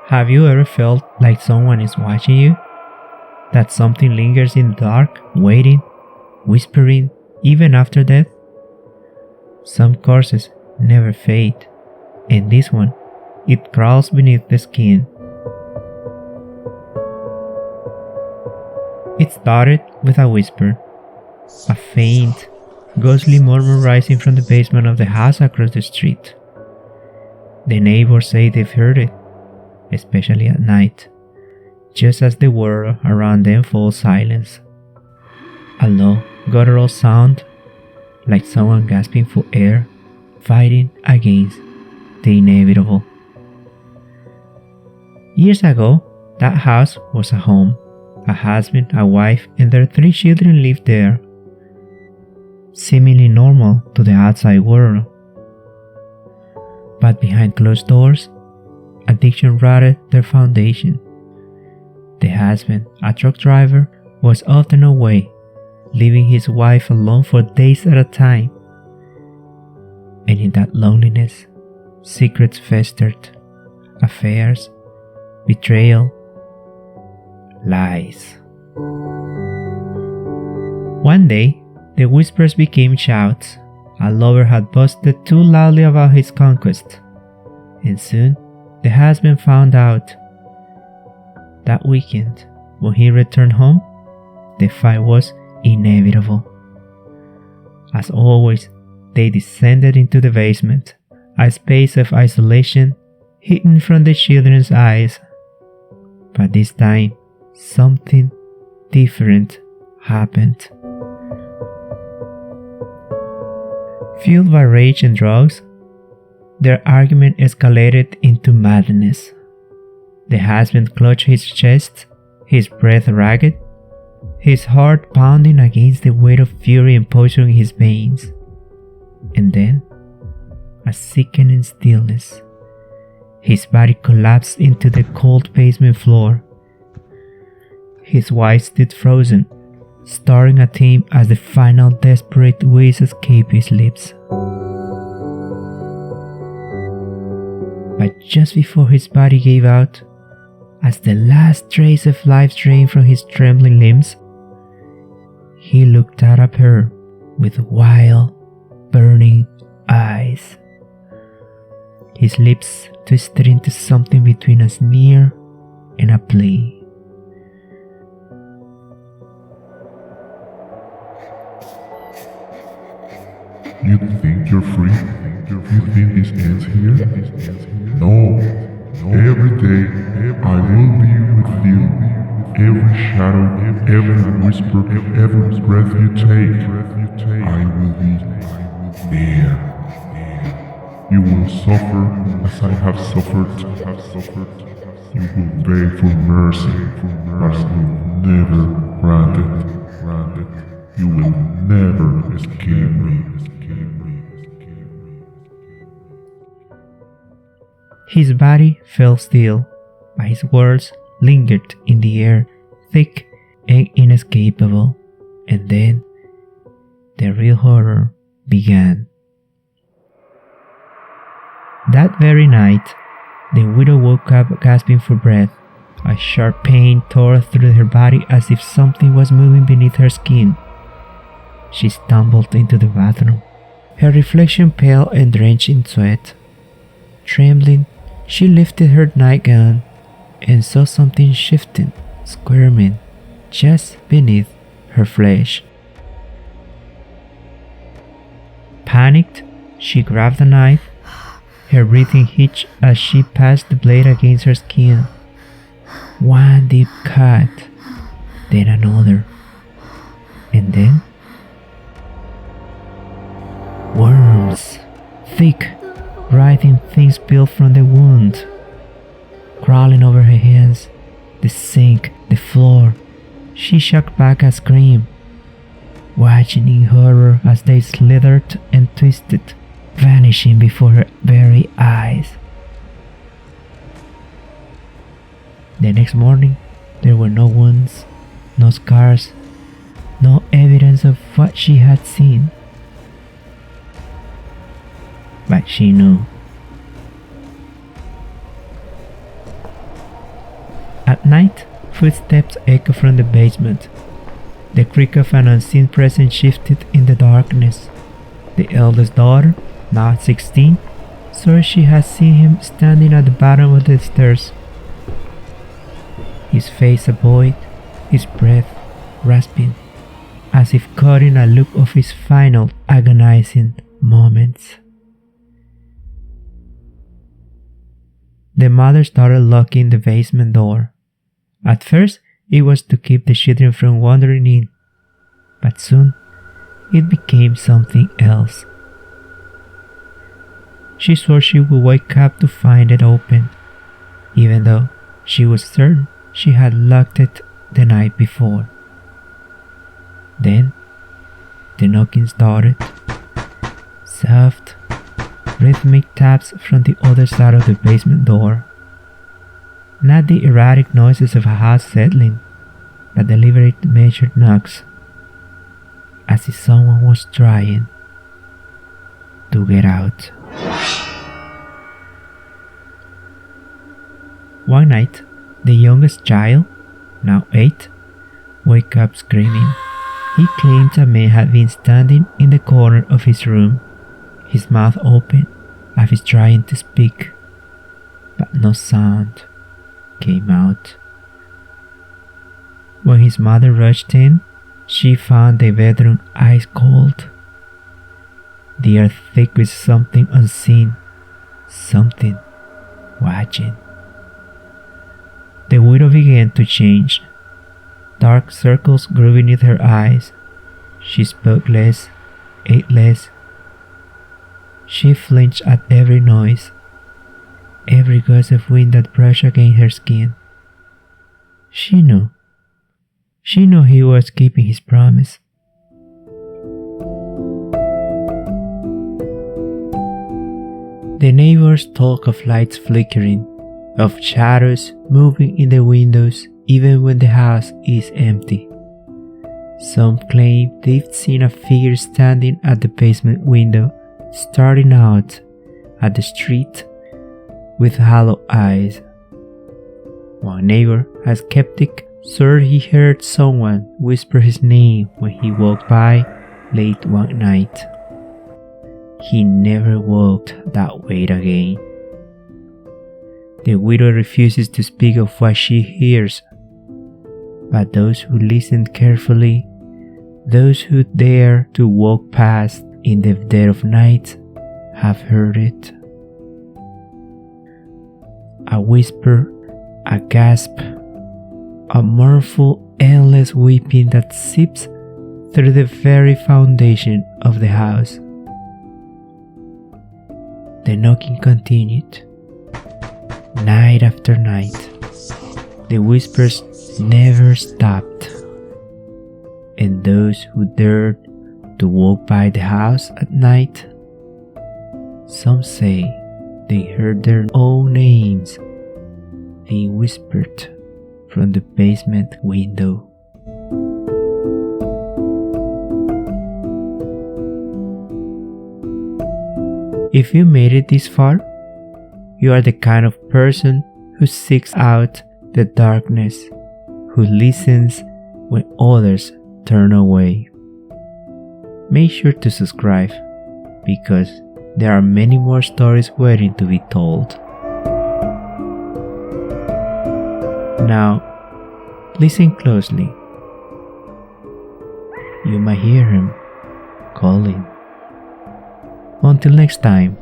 Have you ever felt like someone is watching you? That something lingers in the dark, waiting, whispering, even after death? Some curses never fade, and this one, it crawls beneath the skin. It started with a whisper, a faint, ghostly murmur rising from the basement of the house across the street. The neighbors say they've heard it, especially at night, just as the world around them falls silence. A low, guttural sound, like someone gasping for air, fighting against the inevitable. Years ago, that house was a home. A husband, a wife, and their 3 children lived there, seemingly normal to the outside world. But behind closed doors, addiction rotted their foundation. The husband, a truck driver, was often away, leaving his wife alone for days at a time. And in that loneliness, secrets festered, affairs, betrayal, lies. One day, the whispers became shouts. A lover had boasted too loudly about his conquest, and soon the husband found out. That weekend, when he returned home, the fight was inevitable. As always, they descended into the basement, a space of isolation hidden from the children's eyes. But this time, something different happened. Fueled by rage and drugs, their argument escalated into madness. The husband clutched his chest, his breath ragged, his heart pounding against the weight of fury and poison in his veins. And then, a sickening stillness. His body collapsed into the cold basement floor. His wife stood frozen, staring at him as the final desperate wheeze escaped his lips. But just before his body gave out, as the last trace of life drained from his trembling limbs, he looked out at her with wild, burning eyes. His lips twisted into something between a sneer and a plea. You think you're free? You think this ends here? No. Every day, I will be with you. Every shadow, every whisper, every breath you take, I will be there. You will suffer as I have suffered. You will beg for mercy, but you will never grant it. You will never escape me. His body fell still, but his words lingered in the air, thick and inescapable. And then, the real horror began. That very night, the widow woke up gasping for breath. A sharp pain tore through her body as if something was moving beneath her skin. She stumbled into the bathroom, her reflection pale and drenched in sweat. Trembling, she lifted her nightgown and saw something shifting, squirming, just beneath her flesh. Panicked, she grabbed a knife, her breathing hitched as she passed the blade against her skin. One deep cut, then another, and then worms, thick, writhing things built from the wound, crawling over her hands, the sink, the floor. She shook back a scream, watching in horror as they slithered and twisted, vanishing before her very eyes. The next morning, there were no wounds, no scars, no evidence of what she had seen. But she knew. At night, footsteps echo from the basement. The creak of an unseen presence shifted in the darkness. The eldest daughter, now 16, swore she had seen him standing at the bottom of the stairs. His face a void, his breath rasping, as if caught in a loop of his final agonizing moments. The mother started locking the basement door. At first, it was to keep the children from wandering in, but soon it became something else. She swore she would wake up to find it open, even though she was certain she had locked it the night before. Then, the knocking started. Soft, rhythmic taps from the other side of the basement door. Not the erratic noises of a house settling, but deliberate measured knocks, as if someone was trying to get out. One night, the youngest child, now 8, woke up screaming. He claimed a man had been standing in the corner of his room, his mouth open as if trying to speak, but no sound came out. When his mother rushed in, she found the bedroom ice cold, the air thick with something unseen, something watching. The widow began to change. Dark circles grew beneath her eyes. She spoke less, ate less. She flinched at every noise, every gust of wind that brushed against her skin. She knew he was keeping his promise. The neighbors talk of lights flickering, of shadows moving in the windows even when the house is empty. Some claim they've seen a figure standing at the basement window, staring out at the street with hollow eyes. One neighbor, a skeptic, swore he heard someone whisper his name when he walked by late one night. He never walked that way again. The widow refuses to speak of what she hears, but those who listen carefully, those who dare to walk past in the dead of night, have heard it. A whisper, a gasp, a mournful, endless weeping that seeps through the very foundation of the house. The knocking continued. Night after night, the whispers never stopped, and those who dared to walk by the house at night, some say they heard their own names being whispered from the basement window. If you made it this far, you are the kind of person who seeks out the darkness, who listens when others turn away. Make sure to subscribe, because there are many more stories waiting to be told. Now, listen closely. You might hear him calling. Until next time.